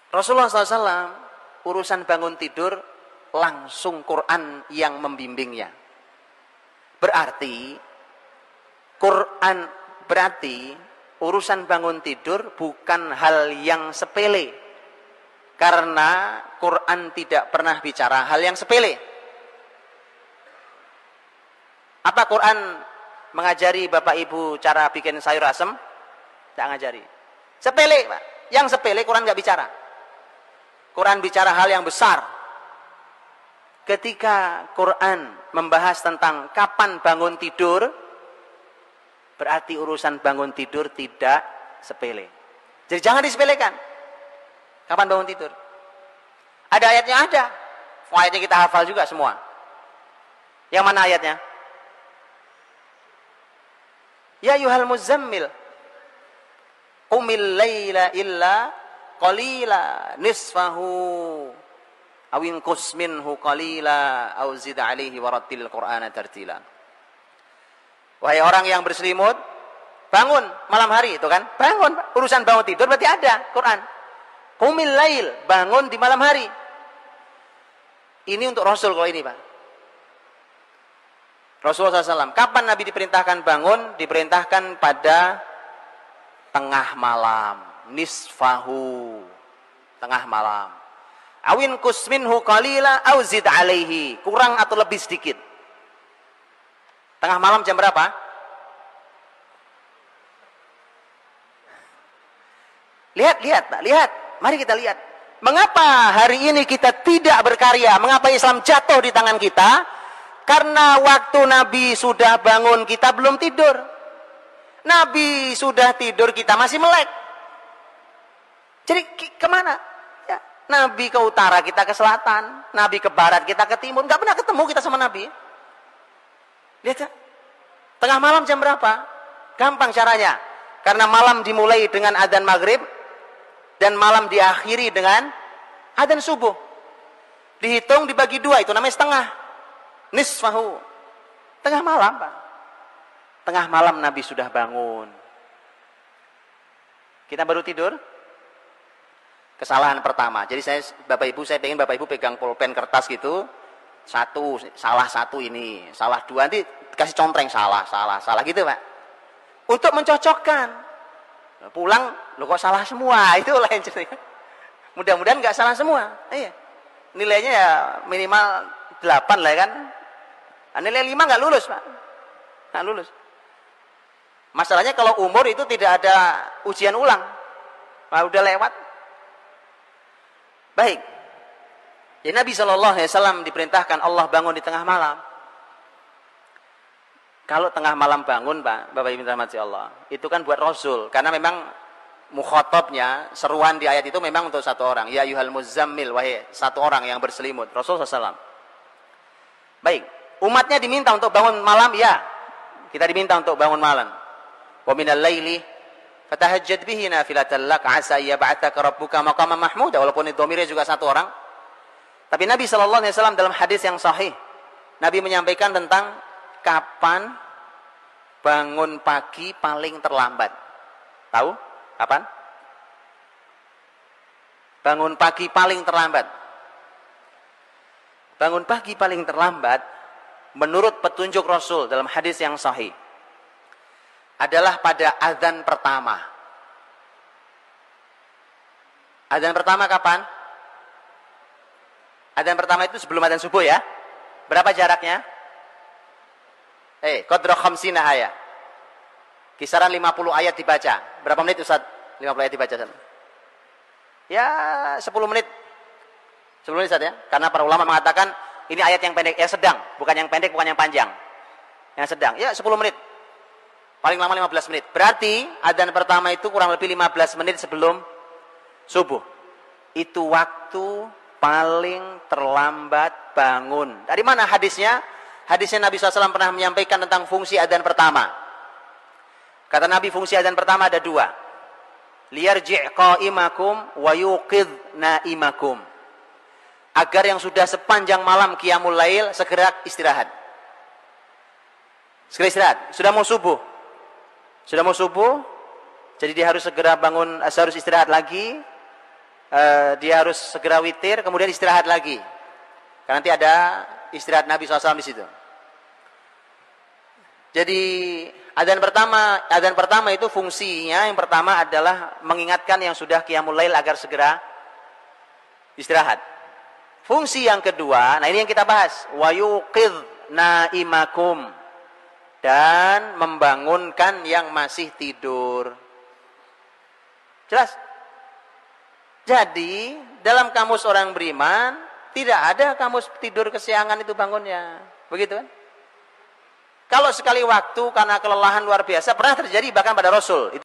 Rasulullah SAW urusan bangun tidur langsung Quran yang membimbingnya. Berarti urusan bangun tidur bukan hal yang sepele. Karena Quran tidak pernah bicara hal yang sepele. Apa Quran mengajari Bapak Ibu cara bikin sayur asem? Tidak ngajari. Sepele, Pak. Yang sepele Quran nggak bicara. Quran bicara hal yang besar. Ketika Quran membahas tentang kapan bangun tidur, berarti urusan bangun tidur tidak sepele. Jadi jangan disepelekan. Kapan bangun tidur? Ada ayatnya, ada. Ayatnya kita hafal juga semua. Yang mana ayatnya? Ya ayyuhal muzammil qumil laila illa qalila nisfahu aw inqus minhu qalila aw zid alaihi warattil qur'ana tartila. Wahai orang yang berselimut, bangun malam hari, itu kan? Bangun, urusan bangun tidur berarti ada Quran. Qumil lail, bangun di malam hari. Ini untuk Rasul kalau ini, Pak. Rasulullah SAW, kapan Nabi diperintahkan bangun? Diperintahkan pada tengah malam, nisfahu, tengah malam. Awin kusminhu qalila au zid alaihi, kurang atau lebih sedikit. Tengah malam jam berapa? Lihat, Pak, lihat. Mari kita lihat. Mengapa hari ini kita tidak berkarya? Mengapa Islam jatuh di tangan kita? Karena waktu Nabi sudah bangun, kita belum tidur. Nabi sudah tidur, kita masih melek. Jadi kemana? Ya, Nabi ke utara, kita ke selatan. Nabi ke barat, kita ke timur. Nggak pernah ketemu kita sama Nabi. Lihat ya. Tengah malam jam berapa? Gampang caranya. Karena malam dimulai dengan adzan maghrib. Dan malam diakhiri dengan adzan subuh. Dihitung dibagi dua, itu namanya setengah. Nisfahu. Tengah malam, Pak. Tengah malam Nabi sudah bangun. Kita baru tidur. Kesalahan pertama. Jadi Bapak Ibu, saya pengen Bapak Ibu pegang pulpen kertas gitu. Salah satu ini, salah dua, nanti kasih contreng salah gitu, Pak. Untuk mencocokkan. Pulang, lo kok salah semua, itu lain cerita. Mudah-mudahan nggak salah semua. Iya. Nilainya ya minimal 8 lah kan. Nah, nilai 5 nggak lulus, Pak. Nggak lulus. Masalahnya kalau umur itu tidak ada ujian ulang. Nah, udah lewat. Baik. Jadi Nabi SAW diperintahkan Allah bangun di tengah malam. Kalau tengah malam bangun, Pak, Bapak Ibu rahmati Allah, itu kan buat Rasul. Karena memang mukhatabnya, seruan di ayat itu memang untuk satu orang. Ya ayyuhal muzammil, wahai satu orang yang berselimut. Rasul SAW. Baik. Umatnya diminta untuk bangun malam, ya. Kita diminta untuk bangun malam. Wa minal laili fatahajjad bihi nafilatan lak asa yab'atsaka rabbuka maqaman mahmuda. Walaupun itu domirnya juga satu orang. Tapi Nabi SAW dalam hadis yang sahih, Nabi menyampaikan tentang kapan bangun pagi paling terlambat. Tahu? Kapan? Bangun pagi paling terlambat. Bangun pagi paling terlambat menurut petunjuk Rasul dalam hadis yang sahih adalah pada azan pertama. Azan pertama kapan? Azan pertama itu sebelum azan subuh ya. Berapa jaraknya? Qadra khamsina ayat. Kisaran 50 ayat dibaca. Berapa menit Ustaz? 50 ayat dibaca. Ya 10 menit. 10 menit Ustaz ya. Karena para ulama mengatakan ini ayat yang pendek, yang sedang. Bukan yang pendek, bukan yang panjang. Yang sedang. Ya 10 menit. Paling lama 15 menit. Berarti adzan pertama itu kurang lebih 15 menit sebelum subuh. Itu waktu paling terlambat bangun. Dari mana hadisnya? Hadisnya Nabi SAW pernah menyampaikan tentang fungsi adzan pertama. Kata Nabi, fungsi adzan pertama ada 2. Liyarji' qa'imakum wa yuqidh na'imakum. Agar yang sudah sepanjang malam qiyamul lail segera istirahat. Segera istirahat. Sudah mau subuh. Jadi dia harus segera bangun, harus istirahat lagi. dia harus segera witir, kemudian istirahat lagi. Karena nanti ada istirahat Nabi SAW di situ. Jadi adzan pertama itu fungsinya yang pertama adalah mengingatkan yang sudah qiyamul lail agar segera istirahat. Fungsi yang kedua, nah ini yang kita bahas, wa yuqidh naimakum, dan membangunkan yang masih tidur. Jelas? Jadi dalam kamus orang beriman tidak ada kamus tidur kesiangan itu bangunnya, begitu kan? Kalau sekali waktu karena kelelahan luar biasa pernah terjadi bahkan pada Rasul.